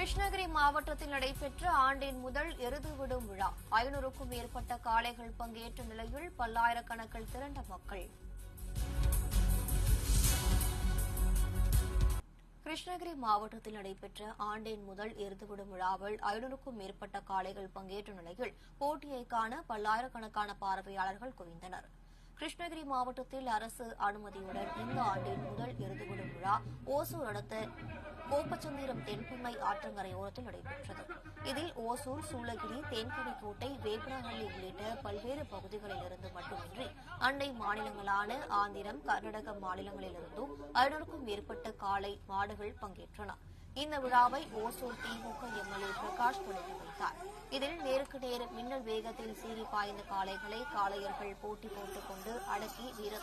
கிருஷ்ணகிரி மாவட்டத்தில் நடைபெற்ற ஆண்டின் முதல் எருது விடும் விழா 500க்கும் மேற்பட்ட காளைகள் பங்கேற்ற நிலையில் பல்லாயிரக்கணக்கில் திரண்ட மக்கள். கிருஷ்ணகிரி மாவட்டத்தில் நடைபெற்ற ஆண்டின் முதல் எருதுவிடும் விழாவில் 500க்கும் மேற்பட்ட காளைகள் பங்கேற்ற நிலையில் போட்டியை காண பல்லாயிரக்கணக்கான பார்வையாளர்கள் குவிந்தனர். கிருஷ்ணகிரி மாவட்டத்தில் அரசு அனுமதியுடன் இந்த ஆண்டின் முதல் எருதுவிடும் விழா ஓசூர் அடுத்த கோப்பச்சந்திரம் தென்பெண்ணை ஆற்றங்கரையோரத்தில் நடைபெற்றது. இதில் ஓசூர், சூளகிரி, தேன்கனிக்கோட்டை, வேப்பனஹள்ளி உள்ளிட்ட பல்வேறு பகுதிகளிலிருந்து மட்டுமின்றி அண்டை மாநிலங்களான ஆந்திரம், கர்நாடக மாநிலங்களிலிருந்தும் 500க்கும் மேற்பட்ட காளை மாடுகள் பங்கேற்றன. இந்த விழாவை ஓசூர் திமுக எம்எல்ஏ பிரகாஷ் தொடங்கி வைத்தார். இதில் நேருக்கு நேர் மின்னல் வேகத்தில் சீறி பாய்ந்த காளைகளை காளையர்கள் போட்டி போட்டுக் கொண்டு அடக்கி வீர